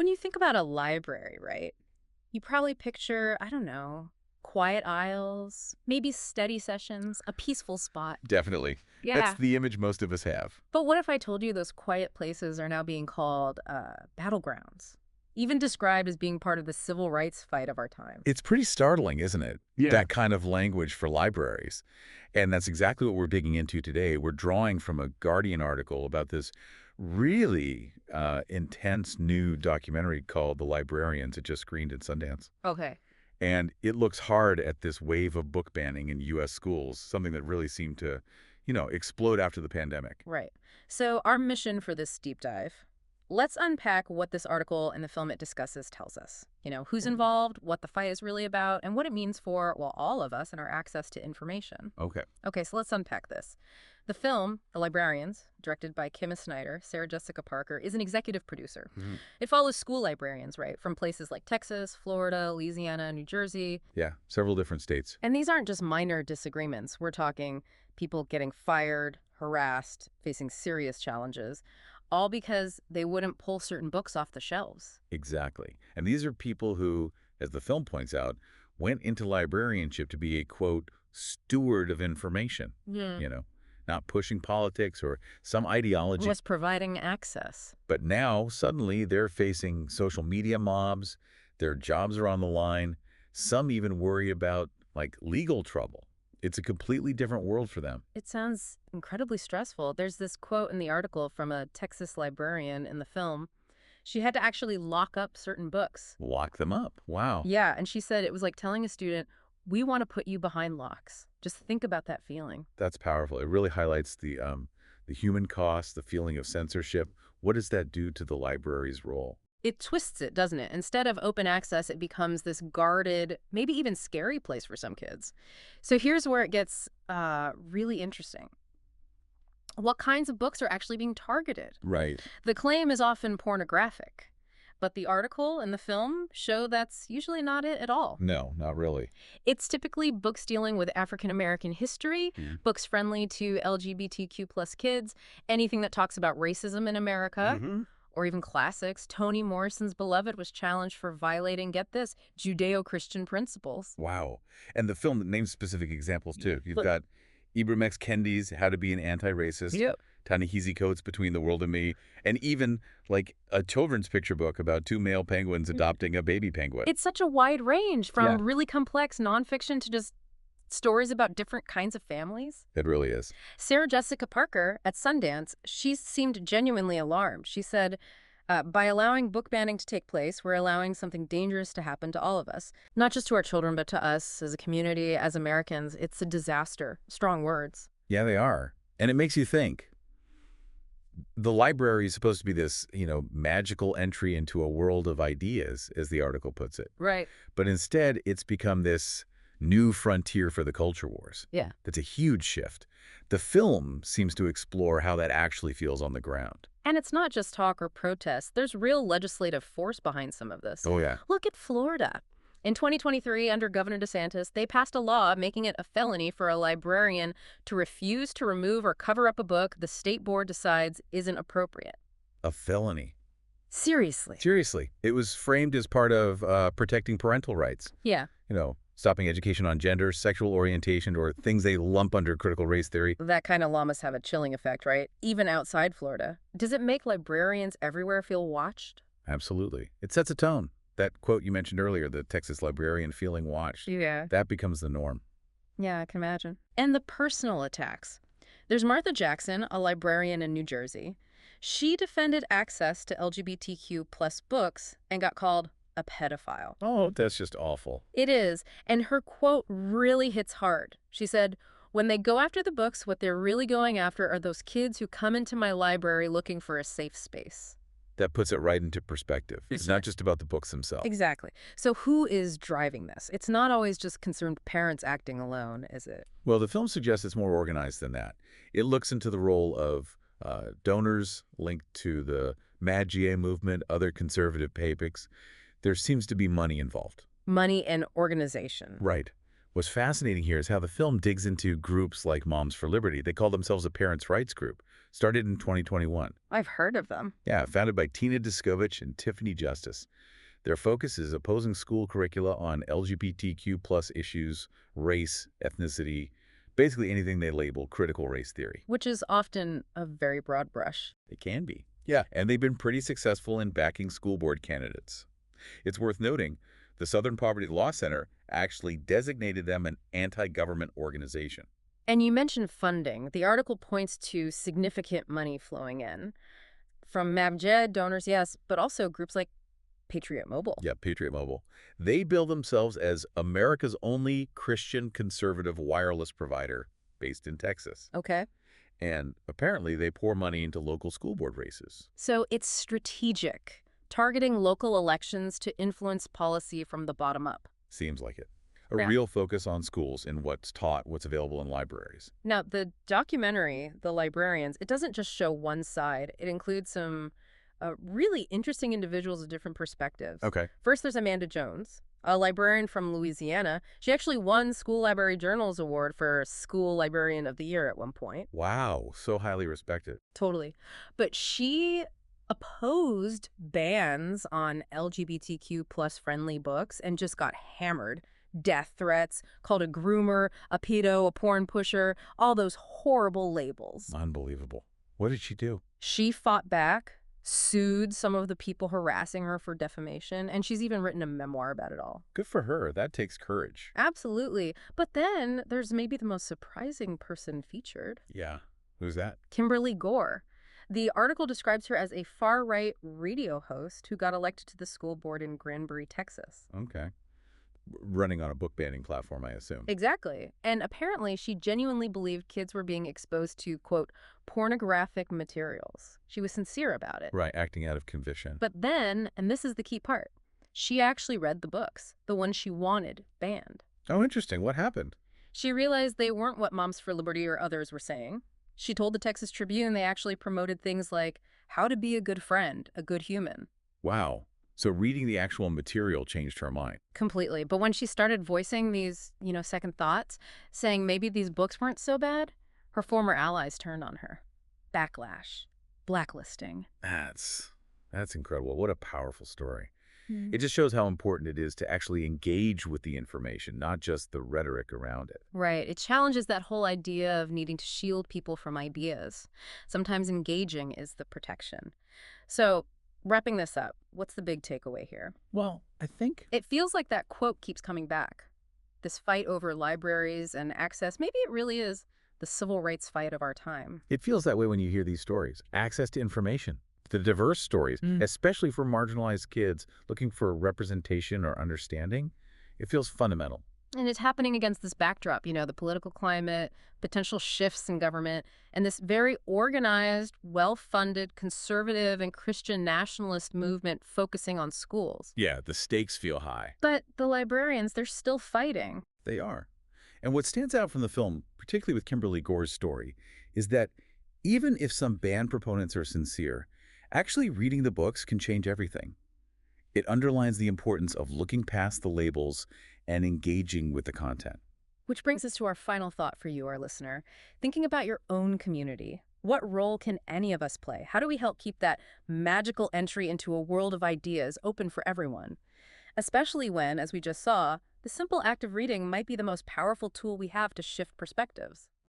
When you think about a library, right, you probably picture, I don't know, quiet aisles, maybe study sessions, a peaceful spot. Definitely. That's Yeah. the image most of us have. But what if I told you those quiet places are now being called battlegrounds, even described as being part of the civil rights fight of our time? It's pretty startling, isn't it? Yeah. That kind of language for libraries. And that's exactly what we're digging into today. We're drawing from a Guardian article about this really intense new documentary called The Librarians. It just screened at Sundance. Okay. And it looks hard at this wave of book banning in U.S. schools, something that really seemed to, explode after the pandemic. Right. So our mission for this deep dive, let's unpack what this article and the film it discusses tells us. Who's involved, what the fight is really about, and what it means for, well, all of us and our access to information. Okay. Okay, so let's unpack this. The film, The Librarians, directed by Kim Snyder, Sarah Jessica Parker, is an executive producer. Mhm. It follows school librarians, right, from places like Texas, Florida, Louisiana, New Jersey. Yeah, several different states. And these aren't just minor disagreements. We're talking people getting fired, harassed, facing serious challenges, all because they wouldn't pull certain books off the shelves. Exactly. And these are people who, as the film points out, went into librarianship to be a, quote, steward of information, not pushing politics or some ideology. Was providing access. But now, suddenly, they're facing social media mobs. Their jobs are on the line. Some even worry about, legal trouble. It's a completely different world for them. It sounds incredibly stressful. There's this quote in the article from a Texas librarian in the film. She had to actually lock up certain books. Lock them up. Wow. Yeah, and she said it was like telling a student, we want to put you behind locks. Just think about that feeling. That's powerful. It really highlights the human cost, the feeling of censorship. What does that do to the library's role? It twists it, doesn't it? Instead of open access, it becomes this guarded, maybe even scary place for some kids. So here's where it gets really interesting. What kinds of books are actually being targeted? Right. The claim is often pornographic, but the article and the film show that's usually not it at all. No, not really. It's typically books dealing with African-American history, books friendly to LGBTQ plus kids, anything that talks about racism in America, or even classics. Toni Morrison's Beloved was challenged for violating, get this, Judeo-Christian principles. Wow. And the film names specific examples, too. You've got Ibram X. Kendi's How to Be an Anti-Racist, Ta-Nehisi Coates' Between the World and Me, and even, a children's picture book about two male penguins adopting a baby penguin. It's such a wide range, from really complex nonfiction to just stories about different kinds of families. It really is. Sarah Jessica Parker at Sundance, she seemed genuinely alarmed. She said, by allowing book banning to take place, we're allowing something dangerous to happen to all of us. Not just to our children, but to us as a community, as Americans. It's a disaster. Strong words. Yeah, they are. And it makes you think. The library is supposed to be this, magical entry into a world of ideas, as the article puts it. Right. But instead, it's become this new frontier for the culture wars. Yeah. That's a huge shift. The film seems to explore how that actually feels on the ground. And it's not just talk or protest. There's real legislative force behind some of this. Oh, yeah. Look at Florida. In 2023, under Governor DeSantis, they passed a law making it a felony for a librarian to refuse to remove or cover up a book the state board decides isn't appropriate. A felony. Seriously. Seriously. It was framed as part of protecting parental rights. Yeah. Stopping education on gender, sexual orientation, or things they lump under critical race theory. That kind of law must have a chilling effect, right? Even outside Florida. Does it make librarians everywhere feel watched? Absolutely. It sets a tone. That quote you mentioned earlier, the Texas librarian feeling watched, Yeah. that becomes the norm. Yeah, I can imagine. And the personal attacks. There's Martha Jackson, a librarian in New Jersey. She defended access to LGBTQ plus books and got called a pedophile. Oh, that's just awful. It is. And her quote really hits hard. She said, when they go after the books, what they're really going after are those kids who come into my library looking for a safe space. That puts it right into perspective. It's not just about the books themselves. Exactly. So who is driving this? It's not always just concerned parents acting alone, is it? Well, the film suggests it's more organized than that. It looks into the role of donors linked to the MAD-GA movement, other conservative PAPICs. There seems to be money involved. Money and organization. Right. What's fascinating here is how the film digs into groups like Moms for Liberty. They call themselves a parents' rights group. Started in 2021. I've heard of them. Yeah, founded by Tina Diskovich and Tiffany Justice. Their focus is opposing school curricula on LGBTQ plus issues, race, ethnicity, basically anything they label critical race theory. Which is often a very broad brush. It can be. Yeah, and they've been pretty successful in backing school board candidates. It's worth noting, the Southern Poverty Law Center actually designated them an anti-government organization. And you mentioned funding. The article points to significant money flowing in. From MabJed, donors, yes, but also groups like Patriot Mobile. Yeah, Patriot Mobile. They bill themselves as America's only Christian conservative wireless provider based in Texas. Okay. And apparently they pour money into local school board races. So it's strategic, targeting local elections to influence policy from the bottom up. Seems like it. A Yeah. real focus on schools and what's taught, what's available in libraries. Now, the documentary, The Librarians, it doesn't just show one side. It includes some really interesting individuals with different perspectives. Okay. First, there's Amanda Jones, a librarian from Louisiana. She actually won School Library Journal's Award for School Librarian of the Year at one point. Wow, so highly respected. Totally. But she opposed bans on LGBTQ plus friendly books and just got hammered. Death threats, called a groomer, a pedo, a porn pusher, all those horrible labels. Unbelievable. What did she do? She fought back, sued some of the people harassing her for defamation, and she's even written a memoir about it all. Good for her. That takes courage. Absolutely. But then there's maybe the most surprising person featured. Yeah. Who's that? Kimberly Gore. The article describes her as a far-right radio host who got elected to the school board in Granbury, Texas. Okay. Running on a book banning platform, I assume. Exactly. And apparently she genuinely believed kids were being exposed to, quote, pornographic materials. She was sincere about it. Right, acting out of conviction. But then, and this is the key part, she actually read the books, the ones she wanted banned. Oh, interesting. What happened? She realized they weren't what Moms for Liberty or others were saying. She told the Texas Tribune they actually promoted things like how to be a good friend, a good human. Wow. So reading the actual material changed her mind. Completely. But when she started voicing these, second thoughts, saying maybe these books weren't so bad, her former allies turned on her. Backlash. Blacklisting. That's incredible. What a powerful story. Mm. It just shows how important it is to actually engage with the information, not just the rhetoric around it. Right. It challenges that whole idea of needing to shield people from ideas. Sometimes engaging is the protection. So, wrapping this up, what's the big takeaway here? Well, I think It feels like that quote keeps coming back. This fight over libraries and access, maybe it really is the civil rights fight of our time. it feels that way when you hear these stories. Access to information, the diverse stories, especially for marginalized kids looking for representation or understanding, it feels fundamental. And it's happening against this backdrop, the political climate, potential shifts in government, and this very organized, well-funded, conservative and Christian nationalist movement focusing on schools. Yeah, the stakes feel high. But the librarians, they're still fighting. They are. And what stands out from the film, particularly with Kimberly Gore's story, is that even if some ban proponents are sincere, actually reading the books can change everything. It underlines the importance of looking past the labels and engaging with the content. Which brings us to our final thought for you, our listener. Thinking about your own community. What role can any of us play? How do we help keep that magical entry into a world of ideas open for everyone? Especially when, as we just saw, the simple act of reading might be the most powerful tool we have to shift perspectives.